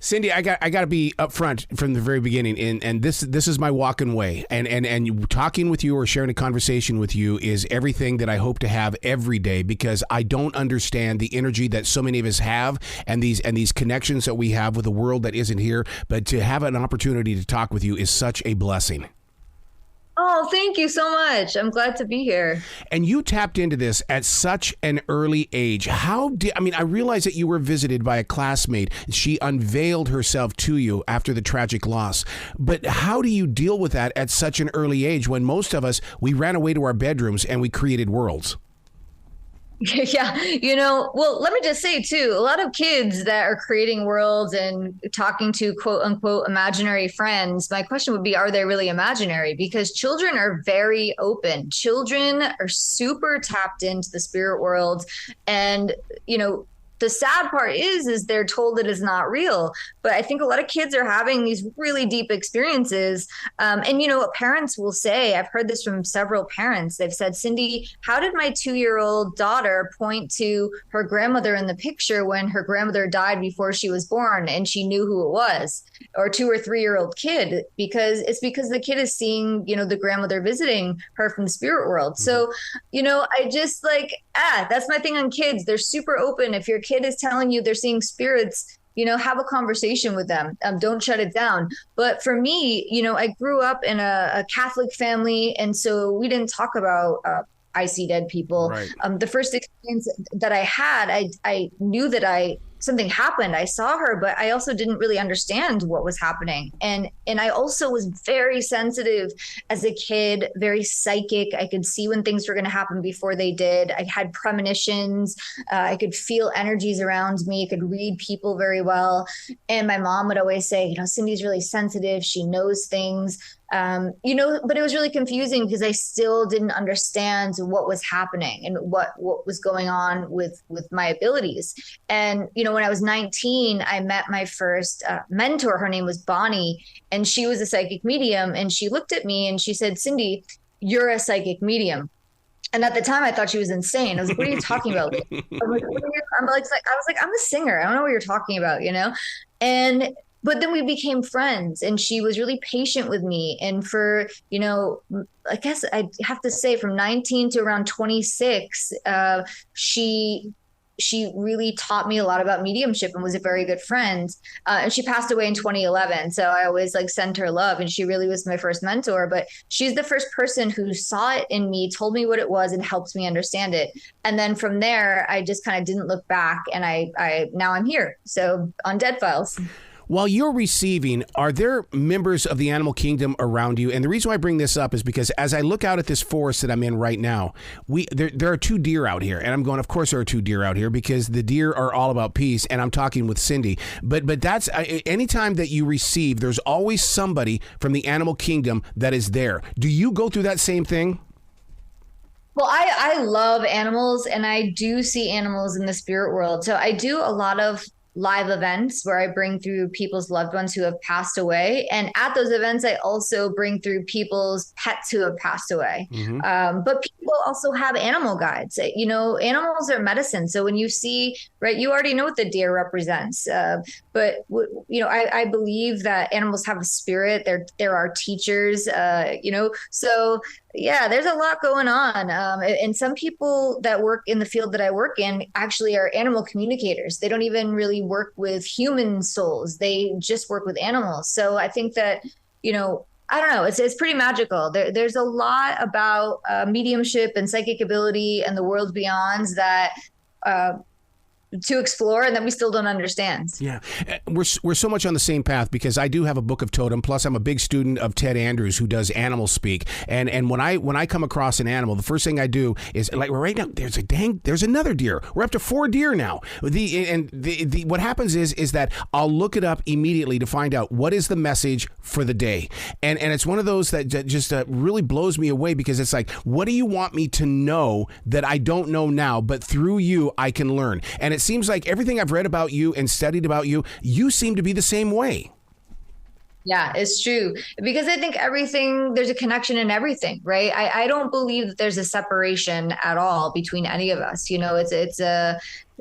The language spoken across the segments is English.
Cindy, I got to be upfront from the very beginning, and this is my walking way, and talking with you or sharing a conversation with you is everything that I hope to have every day, because I don't understand the energy that so many of us have, and these connections that we have with a world that isn't here. But to have an opportunity to talk with you is such a blessing. Oh, thank you so much. I'm glad to be here. And you tapped into this at such an early age. I realize that you were visited by a classmate. She unveiled herself to you after the tragic loss. But how do you deal with that at such an early age when most of us, we ran away to our bedrooms and we created worlds? Yeah, well, let me just say too, a lot of kids that are creating worlds and talking to quote unquote imaginary friends, my question would be, are they really imaginary? Because children are very open. Children are super tapped into the spirit world. And, the sad part is they're told it is not real. But I think a lot of kids are having these really deep experiences. What parents will say, I've heard this from several parents. They've said, Cindy, how did my 2-year-old daughter point to her grandmother in the picture when her grandmother died before she was born and she knew who it was? Or 2 or 3-year-old kid, because the kid is seeing, the grandmother visiting her from the spirit world. Mm-hmm. So, I just that's my thing on kids. They're super open. If your kid is telling you they're seeing spirits, have a conversation with them. Don't shut it down. But for me, I grew up in a Catholic family. And so we didn't talk about I see dead people. Right. The first experience that I had, I knew that something happened. I saw her, but I also didn't really understand what was happening. And I also was very sensitive as a kid, very psychic. I could see when things were going to happen before they did. I had premonitions. I could feel energies around me. I could read people very well. And my mom would always say, Cindy's really sensitive. She knows things. But it was really confusing because I still didn't understand what was happening and what was going on with my abilities. And, when I was 19, I met my first mentor. Her name was Bonnie, and she was a psychic medium. And she looked at me and she said, Cindy, you're a psychic medium. And at the time I thought she was insane. I was like, what are you talking about? I'm like, I'm a singer. I don't know what you're talking about, But then we became friends, and she was really patient with me. And for, I guess I have to say from 19 to around 26, she really taught me a lot about mediumship and was a very good friend. And she passed away in 2011. So I always send her love. And she really was my first mentor. But she's the first person who saw it in me, told me what it was, and helped me understand it. And then from there, I just kind of didn't look back. And now I'm here. So on Dead Files. While you're receiving, are there members of the animal kingdom around you? And the reason why I bring this up is because as I look out at this forest that I'm in right now, there are 2 deer out here. And I'm going, of course there are 2 deer out here because the deer are all about peace. And I'm talking with Cindy. But that's anytime that you receive, there's always somebody from the animal kingdom that is there. Do you go through that same thing? Well, I love animals, and I do see animals in the spirit world. So I do a lot of live events where I bring through people's loved ones who have passed away. And at those events, I also bring through people's pets who have passed away. Mm-hmm. But people also have animal guides. Animals are medicine. So when you see, right, you already know what the deer represents. But I believe that animals have a spirit. They're our teachers, so yeah, there's a lot going on. And some people that work in the field that I work in actually are animal communicators. They don't even really work with human souls. They just work with animals. So I think that, I don't know, it's pretty magical. There's a lot about mediumship and psychic ability and the world beyond that to explore and that we still don't understand. Yeah, we're so much on the same path because I do have a book of totem. Plus, I'm a big student of Ted Andrews, who does animal speak. And when I come across an animal, the first thing I do is right now. There's another deer. We're up to 4 deer now. What happens is that I'll look it up immediately to find out what is the message for the day. And it's one of those that just really blows me away because it's like, what do you want me to know that I don't know now, but through you I can learn? And it seems like everything I've read about you and studied about you, you seem to be the same way. Yeah, it's true. Because I think there's a connection in everything, right? I don't believe that there's a separation at all between any of us. It's a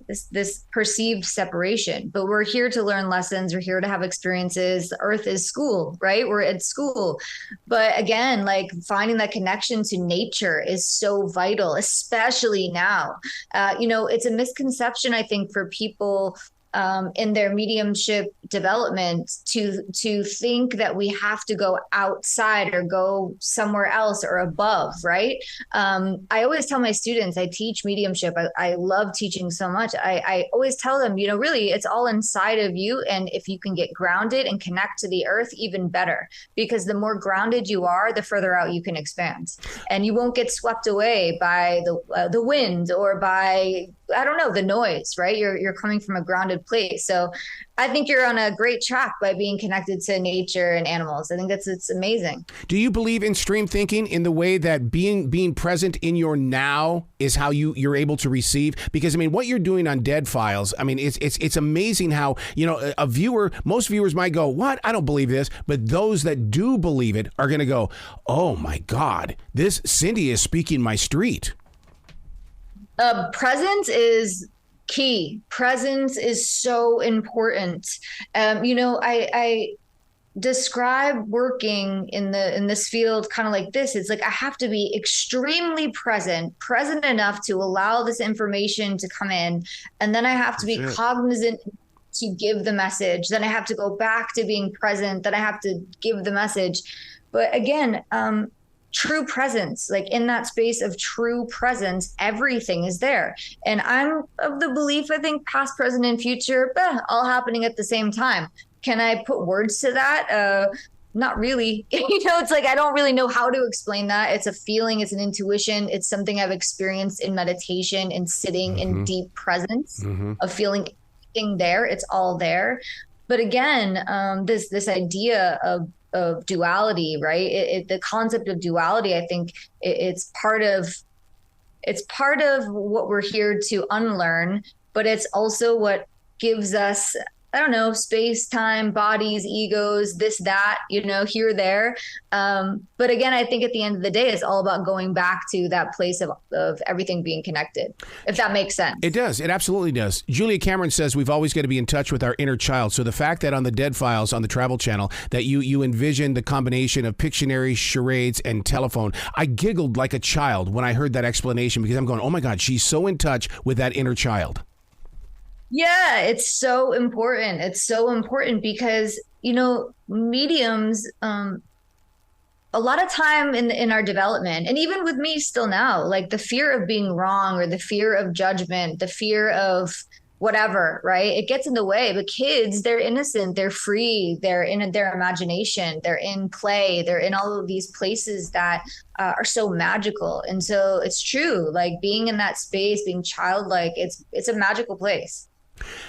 this perceived separation, but we're here to learn lessons. We're here to have experiences. The earth is school, right? We're at school. But again, like finding that connection to nature is so vital, especially now. It's a misconception, I think, for people in their mediumship development to think that we have to go outside or go somewhere else or above, right? I always tell my students, I teach mediumship. I love teaching so much. I always tell them, really, it's all inside of you. And if you can get grounded and connect to the earth, even better, because the more grounded you are, the further out you can expand. And you won't get swept away by the wind or by, I don't know, the noise, right? You're coming from a grounded place. So I think you're on a great track by being connected to nature and animals. I think it's amazing. Do you believe in stream thinking, in the way that being present in your now is how you're able to receive? Because I mean, what you're doing on Dead Files, I mean, it's amazing how, most viewers might go, "What? I don't believe this," but those that do believe it are going to go, "Oh my God, this Cindy is speaking my street." Presence is key. Presence is so important. I describe working in this field kind of like this. It's like I have to be extremely present enough to allow this information to come in, and then I have to be cognizant to give the message. Then I have to go back to being present. Then I have to give the message. But again, true presence, like in that space of true presence, everything is there. And I'm of the belief, I think past, present, and future, all happening at the same time. Can I put words to that? Not really. It's like, I don't really know how to explain that. It's a feeling, it's an intuition. It's something I've experienced in meditation and sitting in deep presence of feeling everything there. It's all there. But again, this idea of duality, right? The concept of duality, I think it's part of what we're here to unlearn, but it's also what gives us, I don't know, space, time, bodies, egos, this, that, here, there. But again, I think at the end of the day, it's all about going back to that place of everything being connected, if that makes sense. It does. It absolutely does. Julia Cameron says we've always got to be in touch with our inner child. So the fact that on the Dead Files on the Travel Channel that you envision the combination of Pictionary, charades, and telephone, I giggled like a child when I heard that explanation, because I'm going, oh my God, she's so in touch with that inner child. Yeah, it's so important. It's so important because, mediums, a lot of time in our development, and even with me still now, like the fear of being wrong or the fear of judgment, the fear of whatever, right? It gets in the way. But kids, they're innocent, they're free, they're in their imagination, they're in play, they're in all of these places that are so magical. And so it's true, like being in that space, being childlike, it's a magical place.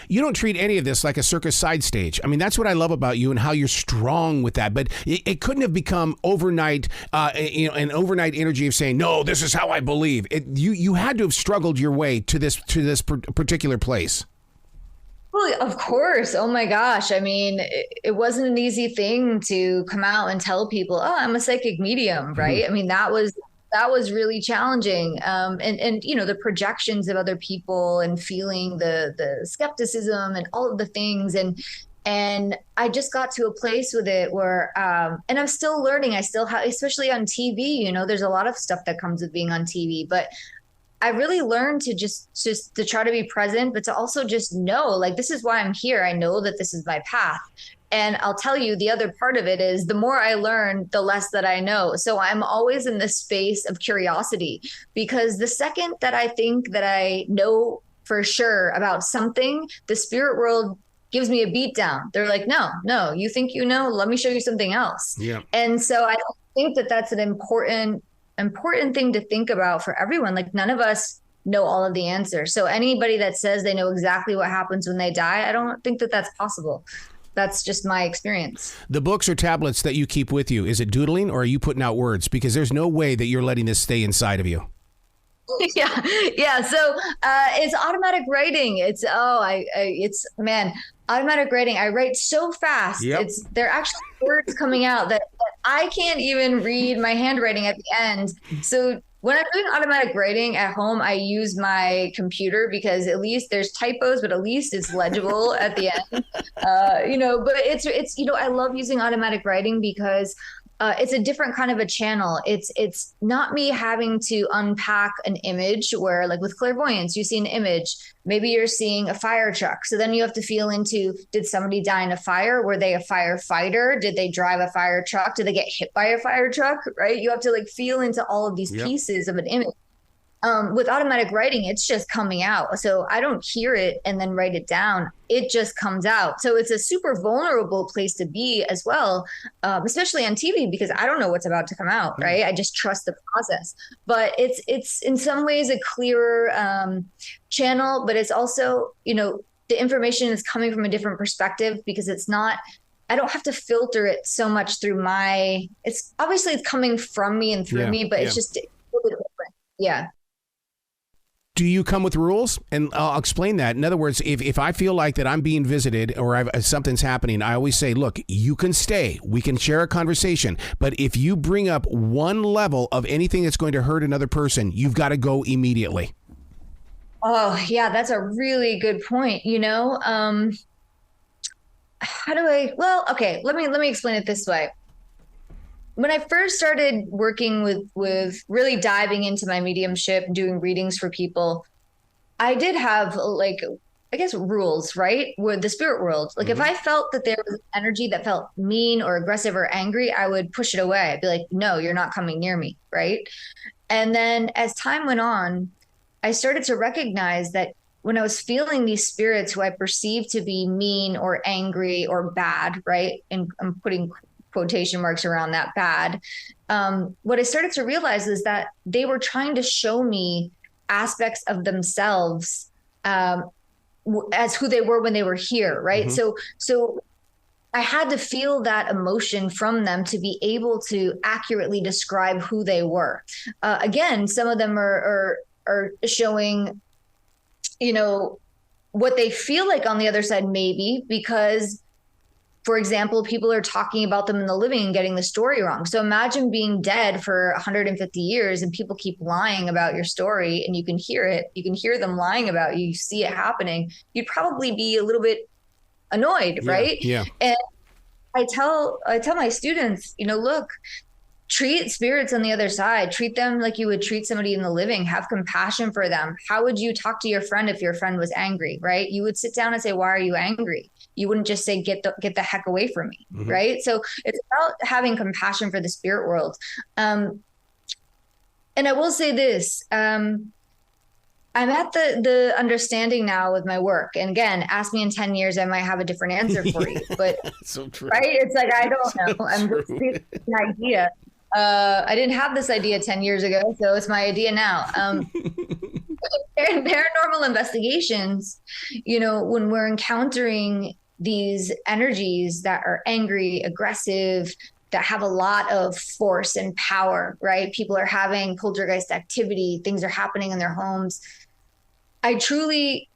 You don't treat any of this like a circus side stage. I mean, that's what I love about you and how you're strong with that. But it couldn't have become overnight, an overnight energy of saying, no, this is how I believe. You had to have struggled your way to this particular place. Well, of course. Oh my gosh. I mean, it wasn't an easy thing to come out and tell people, oh, I'm a psychic medium, right? I mean, that was really challenging. And the projections of other people and feeling the skepticism and all of the things. And I just got to a place with it where, and I'm still learning. I still have, especially on TV, there's a lot of stuff that comes with being on TV, but I really learned to just to try to be present, but to also just know, like, this is why I'm here. I know that this is my path. And I'll tell you, the other part of it is the more I learn, the less that I know. So I'm always in this space of curiosity, because the second that I think that I know for sure about something, the spirit world gives me a beat down. They're like, no, you think let me show you something else. Yeah. And so I think that that's an important thing to think about for everyone. Like, none of us know all of the answers. So anybody that says they know exactly what happens when they die, I don't think that that's possible. That's just my experience. The books or tablets that you keep with you, is it doodling or are you putting out words? Because there's no way that you're letting this stay inside of you. Yeah. So it's automatic writing. It's Automatic writing, I write so fast. Yep. They're actually words coming out that I can't even read my handwriting at the end. So when I'm doing automatic writing at home, I use my computer because at least there's typos, but at least it's legible at the end. But it's I love using automatic writing because it's a different kind of a channel. It's not me having to unpack an image where, like with clairvoyance, you see an image. Maybe you're seeing a fire truck. So then you have to feel into, did somebody die in a fire? Were they a firefighter? Did they drive a fire truck? Did they get hit by a fire truck? Right? You have to like feel into all of these pieces of an image. With automatic writing, it's just coming out. So I don't hear it and then write it down. It just comes out. So it's a super vulnerable place to be as well, especially on TV, because I don't know what's about to come out, right? I just trust the process. But it's in some ways a clearer channel, but it's also, the information is coming from a different perspective because it's not, I don't have to filter it so much through it's coming from me and through me, but it's just a little bit different. Yeah. Do you come with rules? And I'll explain that. In other words, if I feel like that I'm being visited or something's happening, I always say, look, you can stay. We can share a conversation. But if you bring up one level of anything that's going to hurt another person, you've got to go immediately. Oh, yeah, that's a really good point. How do okay, let me explain it this way. When I first started working with really diving into my mediumship and doing readings for people, I did have rules, right? With the spirit world. Like if I felt that there was energy that felt mean or aggressive or angry, I would push it away. I'd be like, no, you're not coming near me, right? And then as time went on, I started to recognize that when I was feeling these spirits who I perceived to be mean or angry or bad, right? And I'm putting quotation marks around that bad. What I started to realize is that they were trying to show me aspects of themselves as who they were when they were here, right? So I had to feel that emotion from them to be able to accurately describe who they were. Again, some of them are showing, what they feel like on the other side, maybe because, for example, people are talking about them in the living and getting the story wrong. So imagine being dead for 150 years and people keep lying about your story and you can hear it. You can hear them lying about you. You see it happening. You'd probably be a little bit annoyed, right? Yeah. And I tell my students, look, treat spirits on the other side. Treat them like you would treat somebody in the living. Have compassion for them. How would you talk to your friend if your friend was angry, right? You would sit down and say, why are you angry? You wouldn't just say, get the heck away from me, right? So it's about having compassion for the spirit world. And I will say this, I'm at the understanding now with my work. And again, ask me in 10 years, I might have a different answer for you. But so true. Right? It's like, I don't know. So I'm just an idea. I didn't have this idea 10 years ago, so it's my idea now. In paranormal investigations, when we're encountering these energies that are angry, aggressive, that have a lot of force and power, right? People are having poltergeist activity, things are happening in their homes. I truly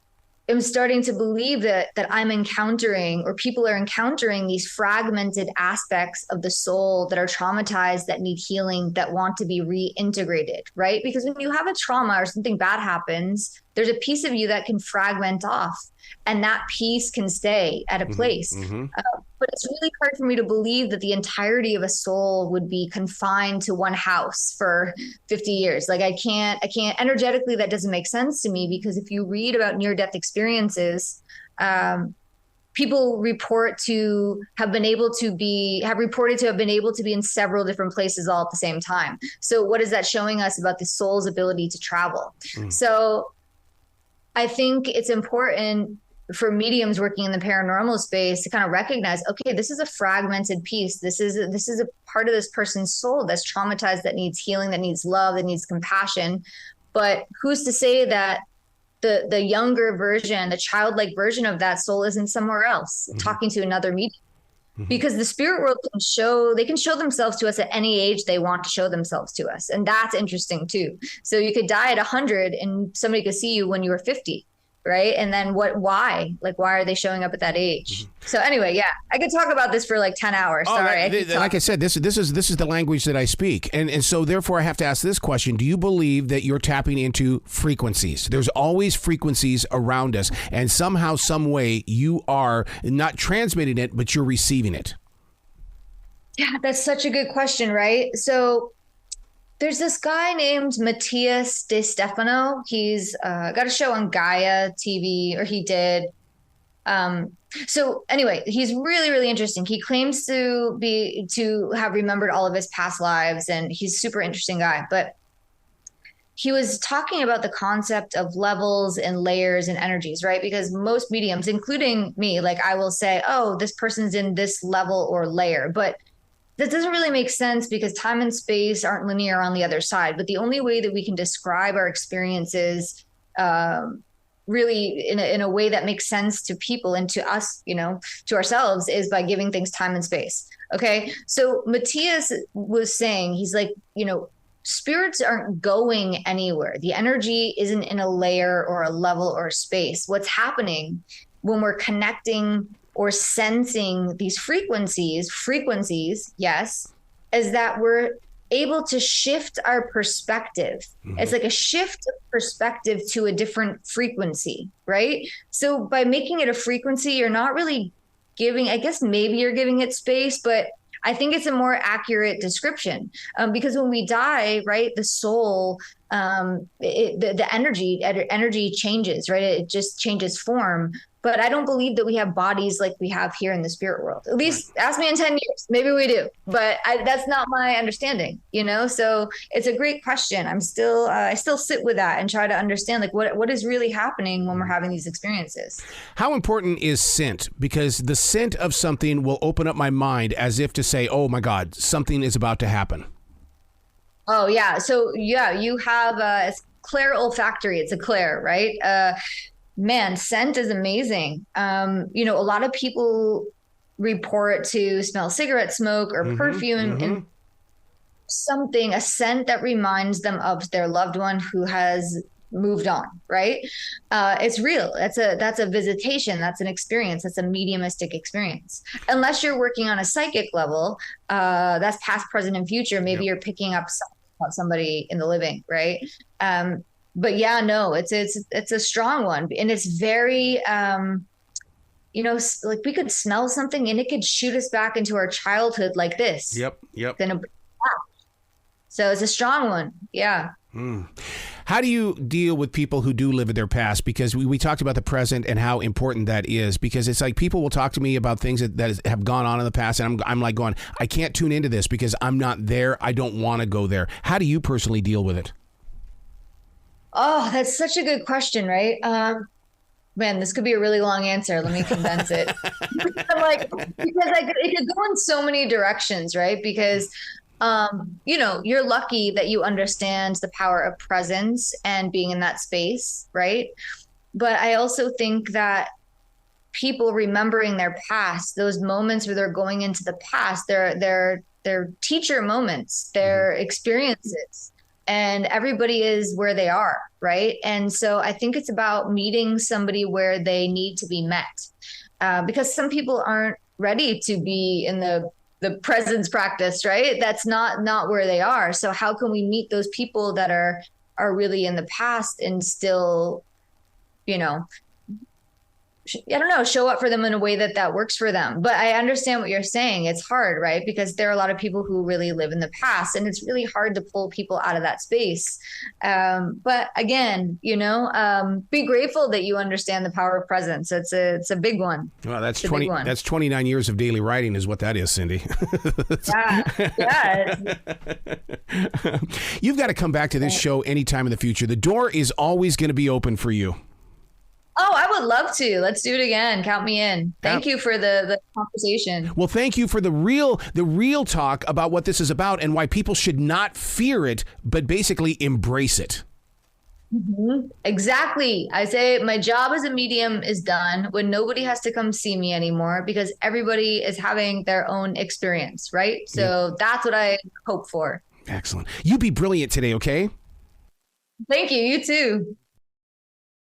am starting to believe that I'm encountering, or people are encountering, these fragmented aspects of the soul that are traumatized, that need healing, that want to be reintegrated, right? Because when you have a trauma or something bad happens, there's a piece of you that can fragment off, and that piece can stay at a place. But it's really hard for me to believe that the entirety of a soul would be confined to one house for 50 years. Like I can't energetically, that doesn't make sense to me, because if you read about near-death experiences, people report to have been able to be in several different places all at the same time. So what is that showing us about the soul's ability to travel? So I think it's important for mediums working in the paranormal space to kind of recognize, okay, this is a fragmented piece. This is a part of this person's soul that's traumatized, that needs healing, that needs love, that needs compassion. But who's to say that the younger version, the childlike version of that soul isn't somewhere else talking to another medium? Because the spirit world can show themselves to us at any age they want to show themselves to us. And that's interesting too. So you could die at 100 and somebody could see you when you were 50. right? And then why are they showing up at that age? So anyway, yeah, I could talk about this for like 10 hours. Sorry. Like I said, this is the language that I speak. And so therefore I have to ask this question. Do you believe that you're tapping into frequencies? There's always frequencies around us, and somehow, some way you are not transmitting it, but you're receiving it. Yeah, that's such a good question, right? So there's this guy named Matthias De Stefano. He's got a show on Gaia TV, or he did. So anyway, he's really, really interesting. He claims to have remembered all of his past lives, and he's a super interesting guy. But he was talking about the concept of levels and layers and energies, right? Because most mediums, including me, like I will say, oh, this person's in this level or layer, but that doesn't really make sense because time and space aren't linear on the other side. But the only way that we can describe our experiences really in a way that makes sense to people and to us, to ourselves, is by giving things time and space. Okay. So Matthias was saying, he's like, spirits aren't going anywhere. The energy isn't in a layer or a level or a space. What's happening when we're connecting or sensing these frequencies, yes, is that we're able to shift our perspective. Mm-hmm. It's like a shift of perspective to a different frequency, right? So by making it a frequency, you're not really giving, I guess maybe you're giving it space, but I think it's a more accurate description, because when we die, right, the soul, the energy changes, right? It just changes form. But I don't believe that we have bodies like we have here in the spirit world. At least ask me in 10 years. Maybe we do. But that's not my understanding, So it's a great question. I still sit with that and try to understand like what is really happening when we're having these experiences. How important is scent? Because the scent of something will open up my mind as if to say, oh my God, something is about to happen. Oh, yeah. So, yeah, you have it's clair olfactory. It's a clair, right? Man, scent is amazing. A lot of people report to smell cigarette smoke or perfume and a scent that reminds them of their loved one who has moved on, right? It's real. That's a visitation. That's an experience. That's a mediumistic experience. Unless you're working on a psychic level, that's past, present, and future. Maybe you're picking up somebody in the living, right? But yeah, no, it's a strong one, and it's very, like we could smell something and it could shoot us back into our childhood like this. Yep. So it's a strong one. Yeah. How do you deal with people who do live in their past? Because we talked about the present and how important that is, because it's like people will talk to me about things that have gone on in the past. And I'm like going, I can't tune into this because I'm not there. I don't want to go there. How do you personally deal with it? Oh, that's such a good question, right? Man, this could be a really long answer. Let me condense it. It could go in so many directions, right? Because, you're lucky that you understand the power of presence and being in that space, right? But I also think that people remembering their past, those moments where they're going into the past, they're teacher moments, their experiences. And everybody is where they are, right? And so I think it's about meeting somebody where they need to be met, because some people aren't ready to be in the presence practice, right? That's not where they are. So how can we meet those people that are really in the past and still, show up for them in a way that works for them. But I understand what you're saying. It's hard, right? Because there are a lot of people who really live in the past, and it's really hard to pull people out of that space. But again, be grateful that you understand the power of presence. It's a big one. Well, that's 29 years of daily writing is what that is, Cindy. Yeah. You've got to come back to this show anytime in the future. The door is always going to be open for you. Oh, I would love to. Let's do it again. Count me in. Thank you for the conversation. Well, thank you for the real talk about what this is about and why people should not fear it, but basically embrace it. Mm-hmm. Exactly. I say my job as a medium is done when nobody has to come see me anymore because everybody is having their own experience, right? So That's what I hope for. Excellent. You be brilliant today, okay? Thank you. You too.